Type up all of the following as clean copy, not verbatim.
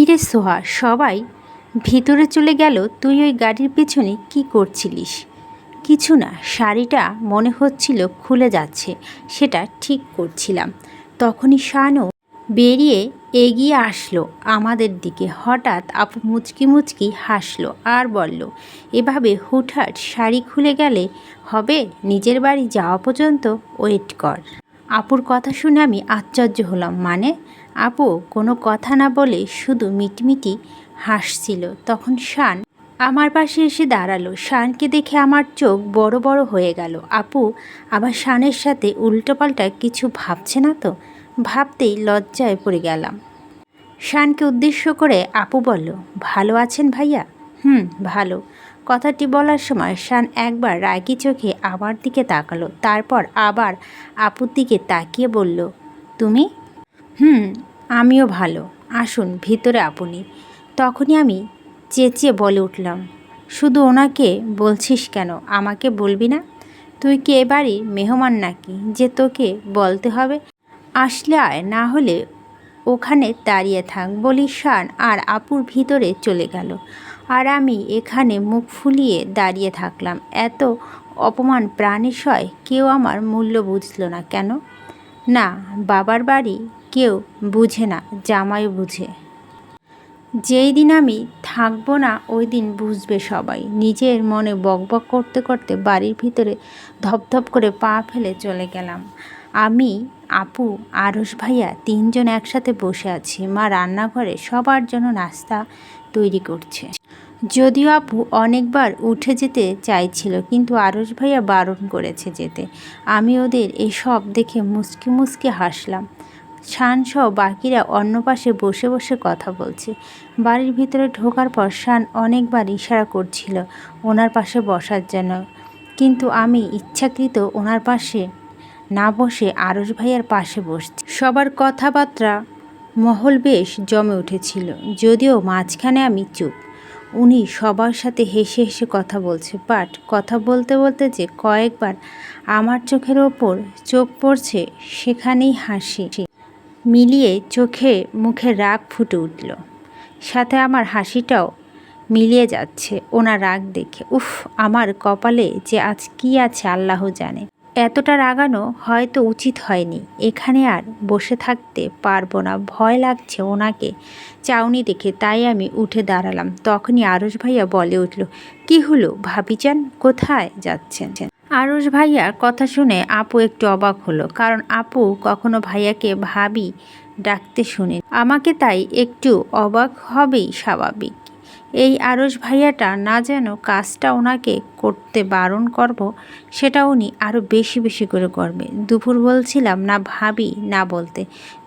কিরে সোহা, সবাই ভিতরে চলে গেল, তুই ওই গাড়ির পেছনে কি করছিলিস? কিছু না, শাড়িটা মনে হচ্ছিল খুলে যাচ্ছে, সেটা ঠিক করছিলাম। তখনই শানও বেরিয়ে এগিয়ে আসলো আমাদের দিকে। হঠাৎ আপু মুচকি মুচকি হাসলো আর বলল, এভাবে হুটহাট শাড়ি খুলে গেলে হবে? নিজের বাড়ি যাওয়া পর্যন্ত ওয়েট কর। আপুর কথা শুনে আমি আশ্চর্য হলাম। মানে? আপু কোনো কথা না বলে শুধু মিটমিটি হাসছিল। তখন শান আমার পাশে এসে দাঁড়ালো। শানকে দেখে আমার চোখ বড় বড় হয়ে গেল। আপু আবার শানের সাথে উল্টোপাল্টা কিছু ভাবছে না তো? ভাবতেই লজ্জায় পড়ে গেলাম। শানকে উদ্দেশ্য করে আপু বলল, ভালো আছেন ভাইয়া? ভালো। কথাটি বলার সময় শান একবার রাগী চোখে আমার দিকে তাকালো, তারপর আবার আপুর দিকে তাকিয়ে বলল, তুমি? আমিও ভালো। আসুন ভিতরে আপনি। তখনই আমি চেঁচিয়ে বলে উঠলাম, শুধু ওনাকে বলছিস কেন? আমাকে বলবি না? তুই কি এ বাড়ির মেহমান নাকি যে তোকে বলতে হবে? আসলে আয়, না হলে ওখানে দাঁড়িয়ে থাক বলি শান আর আপুর ভিতরে চলে গেল। আর আমি এখানে মুখ ফুলিয়ে দাঁড়িয়ে থাকলাম। এত অপমান প্রাণে সয়, কেউ আমার মূল্য বুঝল না কেন? না, বাবার বাড়ি কেউ বুঝে না, জামাইও বুঝে। যেই দিন আমি থাকবো না ওই দিন বুঝবে সবাই। নিজের মনে বকবক করতে করতে বাড়ির ভিতরে ধপধপ করে পা ফেলে চলে গেলাম। আমি, আপু, আরশ ভাইয়া তিনজন একসাথে বসে আছি। মা রান্নাঘরে সবার জন্য নাস্তা তৈরি করছে। যদিও আপু অনেকবার উঠে যেতে চাইছিল, কিন্তু আরশ ভাইয়া বারণ করেছে যেতে। আমি ওদের এসব দেখে মুচকি মুচকি হাসলাম। শানসহ বাকিরা অন্য পাশে বসে বসে কথা বলছে। বাড়ির ভিতরে ঢোকার পর শান অনেকবার ইশারা করছিল ওনার পাশে বসার জন্য, কিন্তু আমি ইচ্ছাকৃত ওনার পাশে না বসে আরশ ভাইয়ার পাশে বসছি। সবার কথাবার্তা মহল বেশ জমে উঠেছিল, যদিও মাঝখানে আমি চুপ। উনি সবার সাথে হেসে হেসে কথা বলছে, বাট কথা বলতে বলতে যে কয়েকবার আমার চোখের ওপর চোখ পড়ছে, সেখানেই হাসি মিলিয়ে চোখে মুখে রাগ ফুটে উঠল। সাথে আমার হাসিটাও মিলিয়ে যাচ্ছে ওনার রাগ দেখে। উফ, আমার কপালে যে আজ কি আছে আল্লাহ জানে। এতটা রাগানো হয়তো উচিত হয়নি। এখানে আর বসে থাকতে পারবো না, ভয় লাগছে ওনাকে চাউনি দেখে। তাই আমি উঠে দাঁড়ালাম। তখনই আরশ ভাইয়া বলে উঠল, কি হলো ভাবিজান, কোথায় যাচ্ছেন? আরশ ভাইয়ার কথা শুনে আপু একটু অবাক হলো, কারণ আপু কখনো ভাইয়াকে ভাবি ডাকতে শুনে। আমাকে তাই একটু অবাক হবেই স্বাভাবিক। এই আরশ ভাইয়াটা না যেন কাজটা ওনাকে করতে বারণ করব, সেটা উনি আরও বেশি বেশি করে করবে। দুপুর বলছিলাম না ভাবি না বলতে,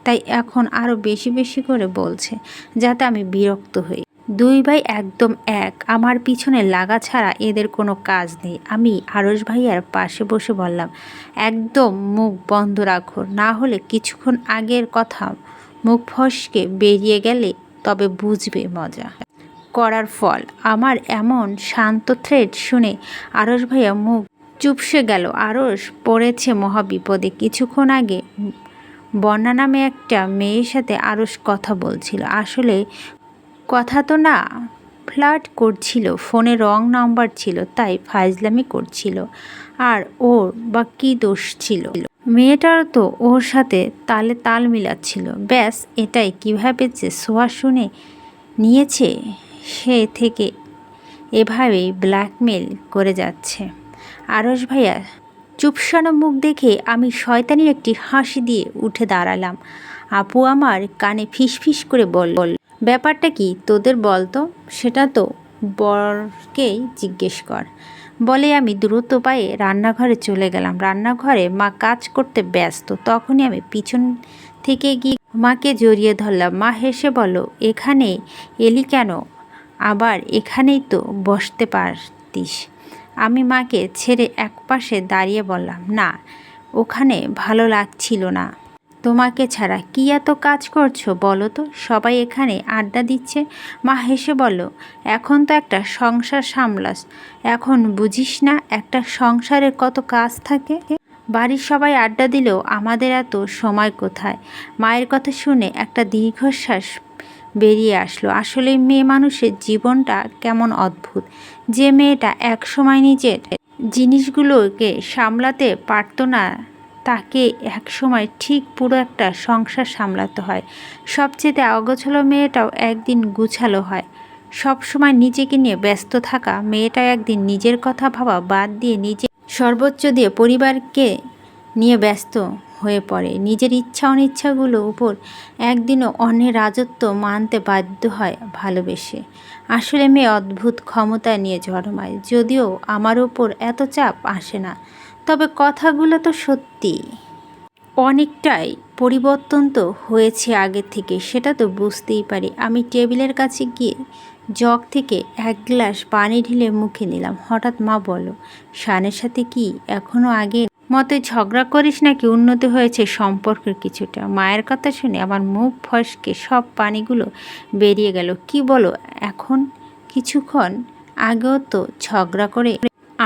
তাই এখন আরও বেশি বেশি করে বলছে, যাতে আমি বিরক্ত হই। দুই ভাই একদম এক, আমার পিছনে লাগা ছাড়া এদের কোনো কাজ নেই। আমি আরশ ভাইয়ার পাশে বসে বললাম, একদম মুখ বন্ধ রাখো, না হলে কিছুক্ষণ আগের কথা মুখ ফসকে বেরিয়ে গেলে তবে বুঝবে মজা করার ফল। আমার এমন শান্ত থ্রেড শুনে আরশ ভাইয়া মুখ চুপসে গেল। আরশ পড়েছে মহাবিপদে। কিছুক্ষণ আগে বন্যা নামে একটা মেয়ের সাথে আরশ কথা বলছিল। আসলে কথা তো না, ফ্লার্ট করছিল, ফোনে রং নাম্বার ছিল তাই ফাইজলামি করছিল। আর ওর বা কী দোষ ছিল? মেয়েটার তো ওর সাথে তালে তাল মিলাচ্ছিল, ব্যাস এটাই। কীভাবে যে সোয়া শুনে নিয়েছে সে থেকে এভাবেই ব্ল্যাকমেল করে যাচ্ছে। আরশ ভাইয়া চুপসানো মুখ দেখে আমি শয়তানির একটি হাসি দিয়ে উঠে দাঁড়ালাম। আপু আমার কানে ফিসফিস করে বলল, ব্যাপারটা কি তোদের বলতো? সেটা তো বরকেই জিজ্ঞেস কর। বলে আমি দ্রুত পায়ে রান্নাঘরে চলে গেলাম। রান্নাঘরে মা কাজ করতে ব্যস্ত। তখনই আমি পিছন থেকে গিয়ে মাকে জড়িয়ে ধরলাম। মা হেসে বলল, এখানে এলি কেন? আবার এখানেই তো বসতে পারতিস। আমি মাকে ছেড়ে একপাশে দাঁড়িয়ে বললাম, না, ওখানে ভালো লাগছিল না তোমাকে ছাড়া। কি এত কাজ করছো বলো তো? সবাই এখানে আড্ডা দিচ্ছে। মা হেসে বলল, এখন তো একটা সংসার সামলাস, এখন বুঝিস না একটা সংসারে কত কাজ থাকে? বাড়ির সবাই আড্ডা দিলেও আমাদের এত সময় কোথায়? মায়ের কথা শুনে একটা দীর্ঘশ্বাস বেরিয়ে আসলো। আসলে মেয়ে মানুষের জীবনটা কেমন অদ্ভুত। যে মেয়েটা একসময় নিজের জিনিসগুলোকে সামলাতে পারতো না, তাকে একসময় ঠিক পুরো একটা সংসার সামলাতে হয়। সবচেয়ে অগোছালো মেয়েটাও একদিন গুছালো হয়। সব সময় নিজেকে নিয়ে ব্যস্ত থাকা মেয়েটা একদিন নিজের কথা ভাবা বাদ দিয়ে নিজে সর্বোচ্চ দিয়ে পরিবারকে নিয়ে ব্যস্ত হয়ে পড়ে। নিজের ইচ্ছা অনিচ্ছাগুলো উপর একদিনও অন্যের রাজত্ব মানতে বাধ্য হয় ভালোবেসে। আসলে মেয়ে অদ্ভুত ক্ষমতা নিয়ে জন্মায়। যদিও আমার উপর এত চাপ আসে না, তবে কথাগুলো তো সত্যি। অনেকটাই পরিবর্তন তো হয়েছে আগের থেকে, সেটা তো বুঝতেই পারি। আমি টেবিলের কাছে গিয়ে জগ থেকে এক গ্লাস পানি ঢেলে মুখে নিলাম। হঠাৎ মা বলল, শানের সাথে কি এখনও আগের মতোই ঝগড়া করিস নাকি উন্নতি হয়েছে সম্পর্কের কিছুটা? মায়ের কথা শুনে আমার মুখ ফসকে সব পানিগুলো বেরিয়ে গেল। কি বলো এখন? কিছুক্ষণ আগেও তো ঝগড়া করে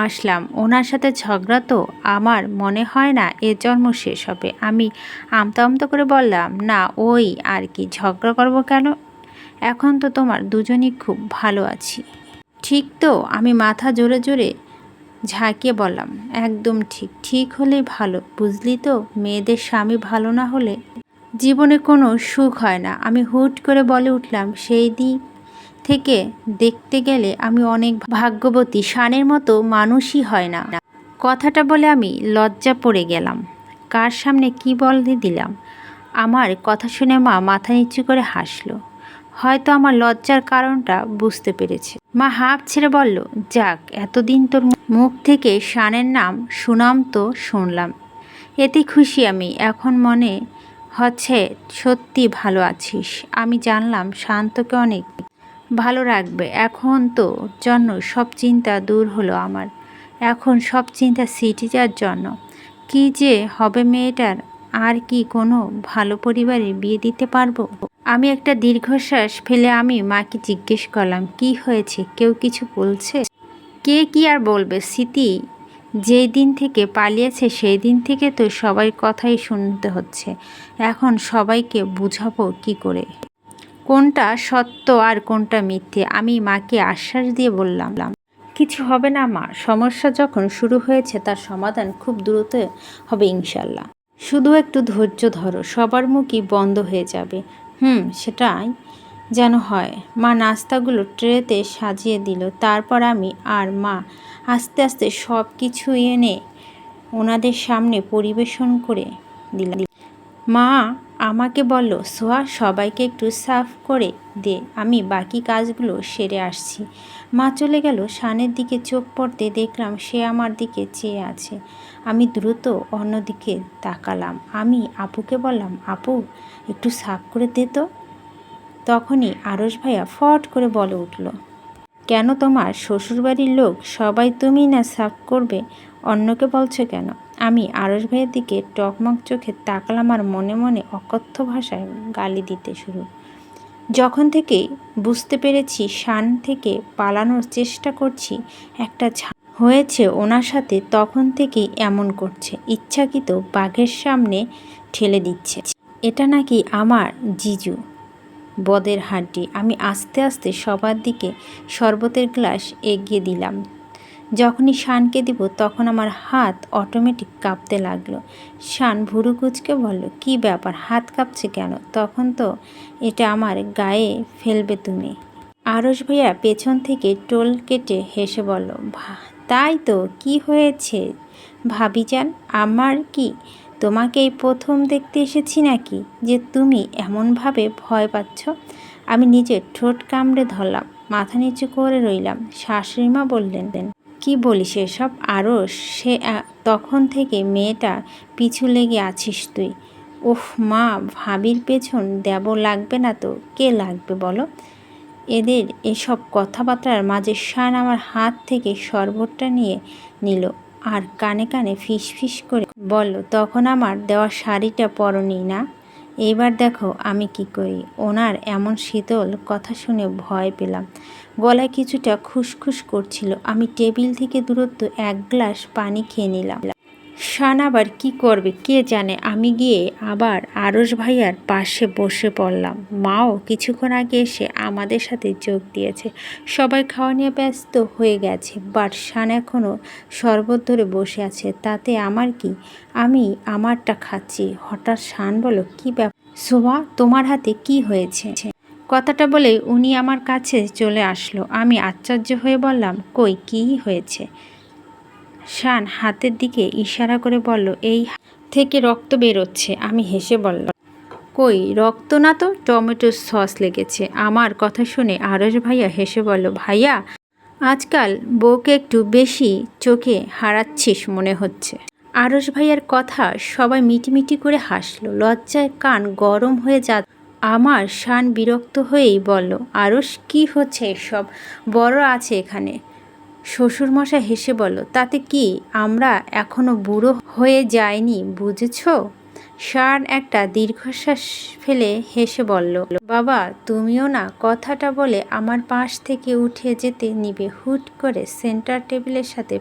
আসলাম। ওনার সাথে ঝগড়া তো আমার মনে হয় না এ জন্ম শেষ হবে। আমি আমতা আমতা করে বললাম, না ওই আর কি, ঝগড়া করবো কেন? এখন তো তোমার দুজনই খুব ভালো আছি। ঠিক তো? আমি মাথা জোরে জোরে ঝাঁকিয়ে বললাম, একদম ঠিক। ঠিক হলেই ভালো, বুঝলি তো? মেয়েদের স্বামী ভালো না হলে জীবনে কোনো সুখ হয় না। আমি হুট করে বলে উঠলাম, সেই দিক থেকে দেখতে গেলে আমি অনেক ভাগ্যবতী। শানের মতো মানুষই হয় না। কথাটা বলে আমি লজ্জা পড়ে গেলাম। কার সামনে কি বলে দিলাম? আমার কথা শুনে মা মাথা নিচু করে হাসলো। হয়তো আমার লজ্জার কারণটা বুঝতে পেরেছে। মা হাঁপ ছেড়ে বলল, যাক, এতদিন তোর মুখ থেকে শানের নাম সুনাম তো শুনলাম, এতে খুশি আমি। এখন মনে হচ্ছে সত্যি ভালো আছিস। আমি জানলাম শান্তকে অনেক ভালো রাখবে। এখন তো জন্য সব চিন্তা দূর হলো আমার। এখন সব চিন্তা সিটিজার জন্য। কি যে হবে মেয়েটার। আর কি কোনো ভালো পরিবারে বিয়ে দিতে পারবো? আমি একটা দীর্ঘশ্বাস ফেলে আমি মাকে জিজ্ঞেস করলাম, কি হয়েছে? কেউ কিছু বলছে? কে কি আর বলবে? স্মৃতি যেই দিন থেকে পালিয়েছে সেই দিন থেকে তো সবাই কথাই শুনতে হচ্ছে। এখন সবাইকে বুঝাবো কি করে কোনটা সত্য আর কোনটা মিথ্যে? আমি মাকে আশ্বাস দিয়ে বললাম, কিছু হবে না মা। সমস্যা যখন শুরু হয়েছে তার সমাধান খুব দ্রুত হবে ইনশাল্লাহ। শুধু একটু ধৈর্য ধরো, সবার মুখই বন্ধ হয়ে যাবে। সেটাই যেন হয়। মা নাস্তাগুলো ট্রেতে সাজিয়ে দিল। তারপর আমি আর মা আস্তে আস্তে সব কিছু এনে ওনাদের সামনে পরিবেশন করে দিলাম। মা আমাকে বলল, সোয়া, সবাইকে একটু সার্ভ করে দে, আমি বাকি কাজগুলো সেরে আসছি। মা চলে গেল। শানের দিকে চোখ পড়তে দেখলাম সে আমার দিকে চেয়ে আছে। আমি দ্রুত অন্যদিকে তাকালাম। আমি আপুকে বললাম, আপু একটু সার্ভ করে দে তো। তখনই আরশ ভাইয়া ফট করে বলে উঠল, কেন, তোমার শ্বশুরবাড়ির লোক সবাই তুমি না সার্ভ করবে? অন্যকে বলছো কেন? আমি আরশ ভাইয়ের দিকে টকমক চোখে তাকালাম আর মনে মনে অকথ্য ভাষায় গালি দিতে শুরু। যখন থেকে বুঝতে পেরেছি শান থেকে পালানোর চেষ্টা করছি, একটা হয়েছে ওনার সাথে, তখন থেকেই এমন করছে। ইচ্ছাকৃত বাঘের সামনে ঠেলে দিচ্ছে। এটা নাকি আমার জিজু বদের হাড্ডি। আমি আস্তে আস্তে সবার দিকে শরবতের গ্লাস এগিয়ে দিলাম। যখনই শানকে দিব তখন আমার হাত অটোমেটিক কাঁপতে লাগলো। শান ভুরু কুচকে বলল, কি ব্যাপার, হাত কাঁপছে কেন? তখন তো এটা আমার গায়ে ফেলবে তুমি। আরশ ভাইয়া পেছন থেকে টোল কেটে হেসে বলল, তাই তো, কি হয়েছে ভাবিজান? আমার কি তোমাকে এই প্রথম দেখতে এসেছি নাকি যে তুমি এমনভাবে ভয় পাচ্ছ? আমি নিজের ঠোঁট কামড়ে ধরলাম, মাথা নিচু করে রইলাম। শাশুড়িমা বললেন, কি বলিস এসব আরশ? সে তখন থেকে মেয়েটা পিছু লেগে আছিস তুই। ওহ মা, ভাবির পেছন দেব লাগবে না তো কে লাগবে বলো? এদের এসব কথাবার্তার মাঝে শান আমার হাত থেকে শরবতটা নিয়ে নিল আর কানে কানে ফিস ফিস করে বলল, তখন আমার দেওয়া শাড়িটা পরনি না? এইবার দেখো আমি কি করি। ওনার এমন শীতল কথা শুনে ভয় পেলাম। গলায় কিছুটা খুসখুস করছিল। আমি টেবিল থেকে দূরত্ব এক গ্লাস পানি খেয়ে নিলাম। শান আবার কি করবে কে জানে। আমি গিয়ে আবার আরশ ভাইয়ার পাশে বসে পড়লাম। মাও কিছুক্ষণ আগে এসে আমাদের সাথে যোগ দিয়েছে। সবাই খাওয়া নিয়ে ব্যস্ত হয়ে গেছে, বাট শান এখনও শরবত ধরে বসে আছে। তাতে আমার কি, আমি আমারটা খাচ্ছি। হঠাৎ শান বলল, কী ব্যাপার সোহা, তোমার হাতে কি হয়েছে? কথাটা বলে উনি আমার কাছে চলে আসলো। আমি আশ্চর্য হয়ে বললাম, কই কী হয়েছে? শান হাতের দিকে ইশারা করে বলল, এই থেকে রক্ত বেরোচ্ছে। আমি হেসে বললাম, কই রক্ত না তো, টমেটো সস লেগেছে। আমার কথা শুনে আরশ ভাইয়া হেসে বলল, ভাইয়া আজকাল বউকে একটু বেশি চোখে হারাচ্ছিস মনে হচ্ছে। আরশ ভাইয়ার কথা সবাই মিটিমিটি করে হাসলো। লজ্জায় কান গরম হয়ে যা আমার। শান বিরক্ত হয়েই বলল, আরশ কি হচ্ছে এসব, বড় আছে এখানে। শ্বশুরমশাই হেসে বলল, তাতে কি, আমরা এখনো বুড়ো হয়ে যাইনি বুঝেছ? শান একটা দীর্ঘশ্বাস ফেলে হেসে বলল, বাবা তুমিও না। কথাটা বলে আমার পাশ থেকে উঠে যেতে নিবে হুট করে সেন্টার টেবিলের সাথে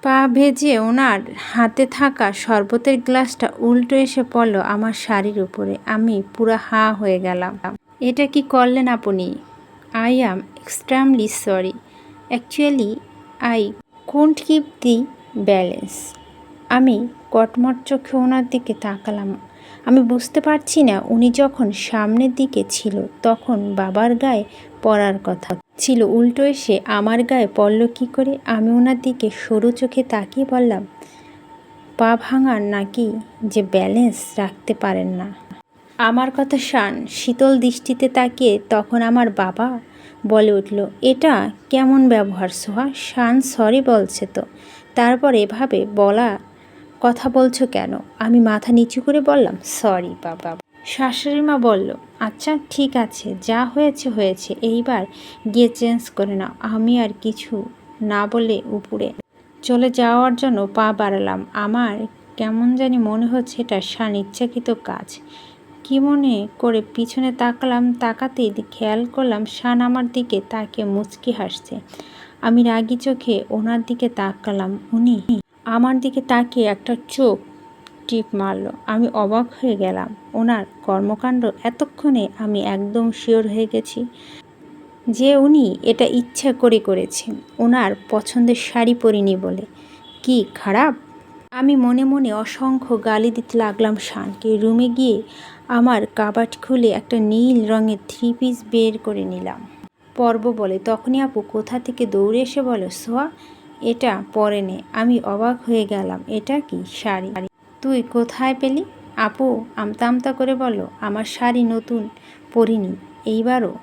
পা ভেজে ওনার হাতে থাকা শরবতের গ্লাসটা উল্টো এসে পড়ল আমার শাড়ির উপরে। আমি পুরো হাঁ হয়ে গেলাম। এটা কি করলেন আপনি? I am extremely sorry, actually I couldn't keep the balance. আমি কটমট চোখে ওনার দিকে তাকালাম। আমি বুঝতে পারছি না, উনি যখন সামনের দিকে ছিল তখন বাবার গায়ে পড়ার কথা ছিল, উল্টো এসে আমার গায়ে পড়ল কী করে? আমি ওনার দিকে সরু চোখে তাকিয়ে বললাম, পা ভাঙার নাকি যে ব্যালেন্স রাখতে পারেন না? আমার কথা শান শীতল দৃষ্টিতে তাকিয়ে তখন আমার বাবা বলে উঠল, এটা কেমন ব্যবহার সোহা? শান সরি বলছে তো, তারপর এভাবে বলা কথা বলছো কেন? আমি মাথা নিচু করে বললাম, সরি বাবা। শাশুড়ি মা বলল, আচ্ছা ঠিক আছে, যা হয়েছে হয়েছে, এইবার গিয়ে চেঞ্জ করে নাও। আমি আর কিছু না বলে উপরে চলে যাওয়ার জন্য পা বাড়ালাম। আমার কেমন জানি মনে হচ্ছে এটা শান ইচ্ছাকৃত কাজ। কি মনে করে পিছনে তাকালাম, তাকাতেই খেয়াল করলাম শান আমার দিকে তাকিয়ে মুচকি হাসছে। আমি রাগি চোখে ওনার দিকে তাকালাম। উনি আমার দিকে তাকিয়ে একটা চোখ টিপ মারল। আমি অবাক হয়ে গেলাম। ওনার কর্মকাণ্ড এতক্ষণে আমি একদম শিওর হয়ে গেছি যে উনি এটা ইচ্ছা করে করেছেন, ওনার পছন্দের শাড়ি পরিনি বলে। কি খারাপ? আমি মনে মনে অসংখ্য গালি দিতে লাগলাম শানকে। রুমে গিয়ে আমার কাবাট খুলে একটা নীল রঙের 3 পিস বের করে নিলাম পরব বলে। তখনই আপু কোথা থেকে দৌড়ে এসে বলো, সোয়া এটা পরে নে। আমি অবাক হয়ে গেলাম, এটা কি শাড়ি তুই কোথায় পেলি? আপু আমতা আমতা করে বলল, আমার শাড়ি নতুন পরিনি এইবারও।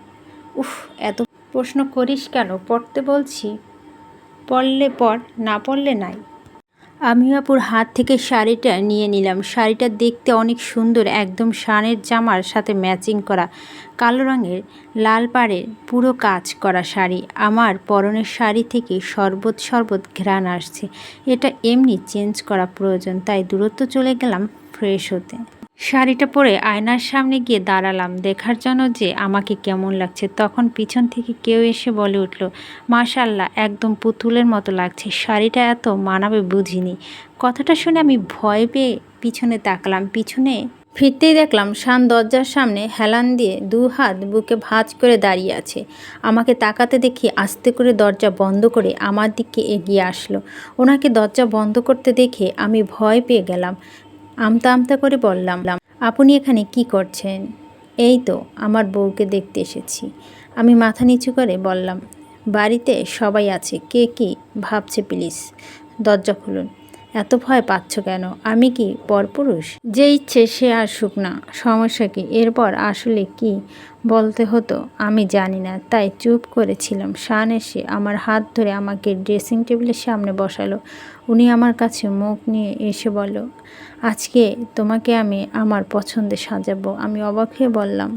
উফ, এত প্রশ্ন করিস কেন? পড়তে বলছি, পড়লে পড়, না পড়লে নাই। আমি আপুর হাত থেকে শাড়িটা নিয়ে নিলাম। শাড়িটা দেখতে অনেক সুন্দর, একদম শানের জামার সাথে ম্যাচিং করা, কালো রঙের লাল পাড়ের পুরো কাজ করা শাড়ি। আমার পরনের শাড়ি থেকে শরবত শরবত ঘ্রাণ আসছে। এটা এমনি চেঞ্জ করা প্রয়োজন, তাই দূরত্ব চলে গেলাম ফ্রেশ হতে। শাড়িটা পরে আয়নার সামনে গিয়ে দাঁড়ালাম দেখার জন্য যে আমাকে কেমন লাগছে। তখন পিছন থেকে কেউ এসে বলে উঠল, মাশাআল্লাহ, একদম পুতুলের মতো লাগছে, শাড়িটা এত মানাবে বুঝিনি। কথাটা শুনে আমি ভয় পেয়ে পিছনে তাকালাম। পিছনে ফিরতেই দেখলাম শান দরজার সামনে হেলান দিয়ে 2 হাত বুকে ভাঁজ করে দাঁড়িয়ে আছে। আমাকে তাকাতে দেখি আস্তে করে দরজা বন্ধ করে আমার দিকে এগিয়ে আসলো। ওনাকে দরজা বন্ধ করতে দেখে আমি ভয় পেয়ে গেলাম। আমতা আমতা করে বললাম, আপনি এখানে কি করছেন? এই তো আমার বউকে দেখতে এসেছি। আমি মাথা নিচু করে বললাম, বাড়িতে সবাই আছে, কে কি ভাবছে প্লিজ দরজা খুলুন। এত ভয় পাচ্ছ কেন? আমি কি পরপুরুষ? যে ইচ্ছে সে আসুক না, সমস্যা কি? এরপর আসলে কি বলতে হতো আমি জানি না, তাই চুপ করেছিলাম। শান এসে আমার হাত ধরে আমাকে ড্রেসিং টেবিলের সামনে বসালো। উনি আমার কাছে মুখ নিয়ে এসে বলল, আজকে তোমাকে আমি আমার পছন্দে সাজাবো। আমি অবাক হয়ে বললাম,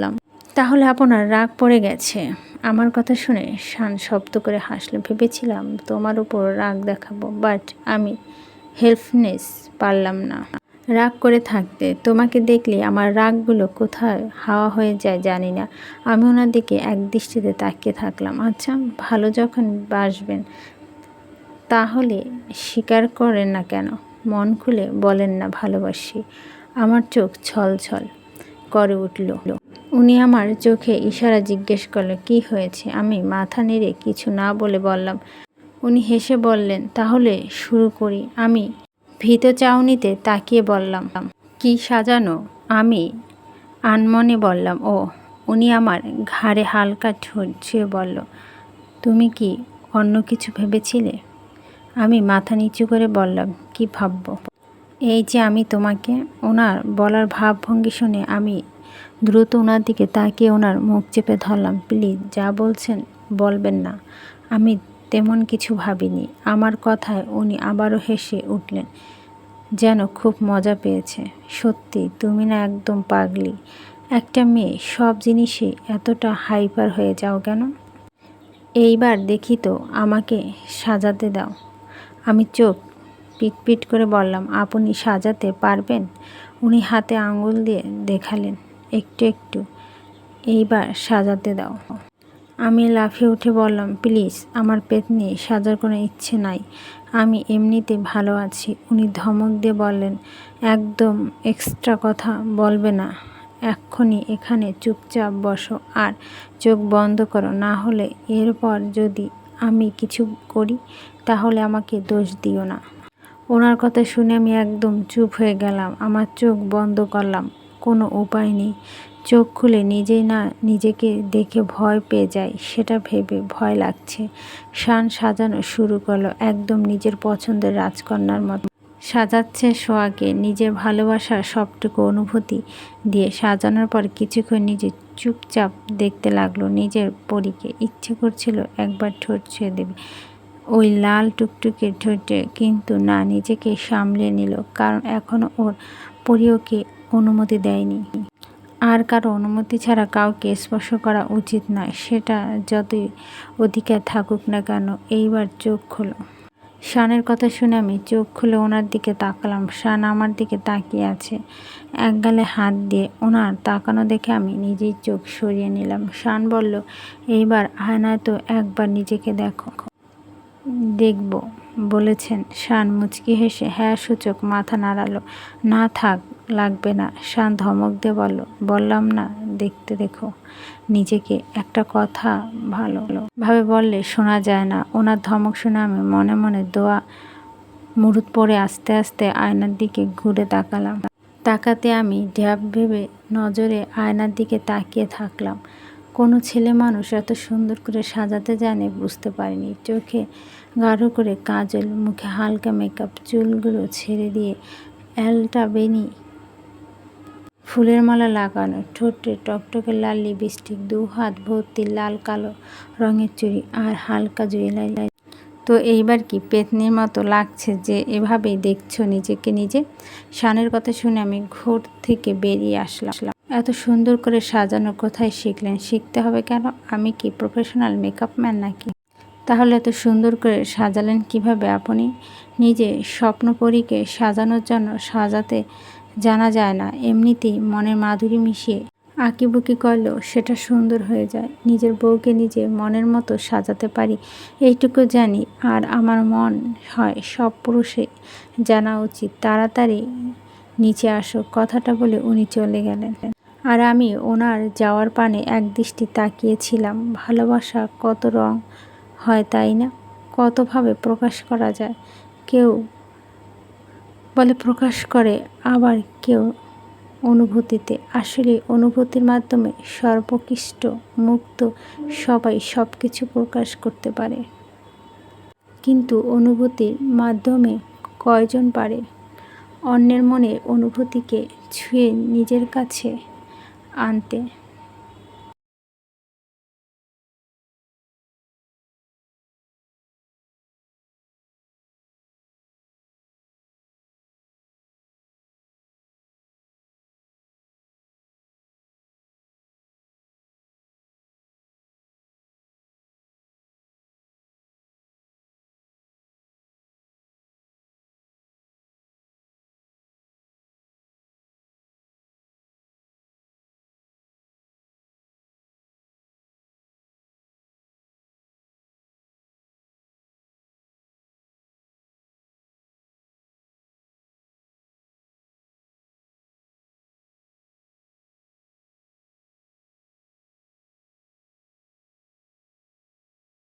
তাহলে আপনার রাগ পড়ে গেছে? আমার কথা শুনে শান শব্দ করে হাসলো। ভেবেছিলাম তোমার উপর রাগ দেখাবো, বাট আমি হেল্পনেস পারলাম না রাগ করে থাকতে। তোমাকে দেখলে আমার রাগগুলো কোথায় হাওয়া হয়ে যায় জানি না। আমি ওনার দিকে এক দৃষ্টিতে তাকিয়ে থাকলাম। আচ্ছা ভালো যখন বাসবেন তাহলে স্বীকার করেন না কেন? মন খুলে বলেন না ভালোবাসি। আমার চোখ ছলছল করে উঠল। উনি আমার চোখে ইশারা জিজ্ঞেস করলো কি হয়েছে। আমি মাথা নেড়ে কিছু না বলে বললাম। উনি হেসে বললেন তাহলে শুরু করি। আমি ভীত চাউনিতে তাকিয়ে বললাম কি সাজানো। আমি আনমনে বললাম ও। উনি আমার ঘাড়ে হালকা ঠোঁট ছুঁয়ে বলল তুমি কি অন্য কিছু ভেবেছিলে। আমি মাথা নিচু করে বললাম কি ভাবব। এই যে আমি তোমাকে। ওনার বলার ভাবভঙ্গি শুনে আমি দ্রুত ওনার দিকে তাকিয়ে ওনার মুখ চেপে ধরলাম। প্লিজ যা বলছেন বলবেন না। আমি তেমন কিছু ভাবিনি। আমার কথায় উনি আবারও হেসে উঠলেন, যেন খুব মজা পেয়েছে। সত্যি তুমি না একদম পাগলি। একটা মেয়ে সব জিনিসে এতটা হাইপার হয়ে যাও কেন। এইবার দেখি তো আমাকে সাজাতে দাও। আমি চোখ পিটপিট করে বললাম আপনি সাজাতে পারবেন। উনি হাতে আঙুল দিয়ে দেখালেন একটু একটু। এইবার সাজাতে দাও। আমি লাফিয়ে উঠে বললাম প্লিজ আমার পেতনি সাজার কোনো ইচ্ছে নাই। আমি এমনিতে ভালো আছি। উনি ধমক দিয়ে বললেন একদম এক্সট্রা কথা বলবে না। এক্ষুনি এখানে চুপচাপ বসো আর চোখ বন্ধ করো। না হলে এরপর যদি আমি কিছু করি তাহলে আমাকে দোষ দিও না। ওনার কথা শুনে আমি একদম চুপ হয়ে গেলাম। আমার চোখ বন্ধ করলাম। কোনো উপায় নেই। চোখ খুলে নিজেই না নিজেকে দেখে ভয় পেয়ে যাই, সেটা ভেবে ভয় লাগছে। শান সাজানো শুরু করলো একদম নিজের পছন্দের রাজকন্যার মতো। সাজাচ্ছে সোয়াকে নিজের ভালোবাসার সবটুকু অনুভূতি দিয়ে। সাজানোর পর কিছুক্ষণ নিজে চুপচাপ দেখতে লাগলো নিজের পরীকে। ইচ্ছে করছিল একবার ঠোঁট ছুঁয়ে দেবে ওই লাল টুকটুকে ঠোঁটে, কিন্তু না, নিজেকে সামলে নিল। কারণ এখনও ওর পরীকে অনুমতি দেয়নি। আর কারো অনুমতি ছাড়া কাউকে স্পর্শ করা উচিত নয়, সেটা যতই অধিকার থাকুক না কেন। এইবার চোখ খোলো। শানের কথা শুনে আমি চোখ খুলে ওনার দিকে তাকালাম। শান আমার দিকে তাকিয়ে আছে এক গালে হাত দিয়ে। ওনার তাকানো দেখে আমি নিজেই চোখ সরিয়ে নিলাম। শান বলল এইবার আয়নায় তো একবার নিজেকে দেখো। দেখব বলেছেন। শান মুচকি হেসে হ্যাঁ সূচক মাথা নাড়ালো। না থাক, লাগবে না। শান ধমক দিয়ে বলল বললাম না দেখতে দেখো নিজেকে। একটা কথা ভালোভাবে বললে শোনা যায় না। ওনার ধমক শুনে আমি মনে মনে দোয়া মুরুদ পড়ে আস্তে আস্তে আয়নার দিকে ঘুরে তাকালাম। তাকাতে আমি ঢ্যাব ভেবে নজরে আয়নার দিকে তাকিয়ে থাকলাম। কোনো ছেলে মানুষ এত সুন্দর করে সাজাতে জানে বুঝতে পারিনি। চোখে গাঢ় করে কাজল, মুখে হালকা মেকআপ, চুলগুলো ছেড়ে দিয়ে এলটা বেনি ফুলের মালা লাগানো, ঠোঁটে টকটকে লাল লিপস্টিক, 2 হাত ভর্তি লাল কালো রঙের চুড়ি আর হালকা জুয়েলারি। তো এইবার কি পেতনির মতো লাগছে যে এভাবেই দেখছো নিজেকে নিজে। শানের কথা শুনে আমি ঘর থেকে বেরিয়ে আসলাম। এত সুন্দর করে সাজানো কোথায় শিখলেন? শিখতে হবে কেন? আমি কি প্রফেশনাল মেকআপ ম্যান নাকি? তাহলে এত সুন্দর করে সাজালেন কিভাবে আপনি? নিজে স্বপ্নপরীকে সাজানোর জন্য সাজাতে জানা যায় না, এমনিতেই মনের মাধুরী মিশিয়ে আঁকিবুকি করলেও সেটা সুন্দর হয়ে যায়। নিজের বউকে নিজে মনের মতো সাজাতে পারি এইটুকু জানি। আর আমার মন হয় সব পুরুষে জানা উচিত। তাড়াতাড়ি নিচে আসো, কথাটা বলে উনি চলে গেলেন। আর আমি ওনার যাওয়ার পানে একদৃষ্টি তাকিয়েছিলাম। ভালোবাসা কত রং হয় তাই না? কতভাবে প্রকাশ করা যায়। কেউ বলে প্রকাশ করে, আবার কেউ অনুভূতিতে। আসলে অনুভূতির মাধ্যমে সর্বোৎকৃষ্ট মুক্ত সবাই সব কিছু প্রকাশ করতে পারে, কিন্তু অনুভূতির মাধ্যমে কয়জন পারে অন্যের মনের অনুভূতিকে ছুঁয়ে নিজের কাছে আনতে?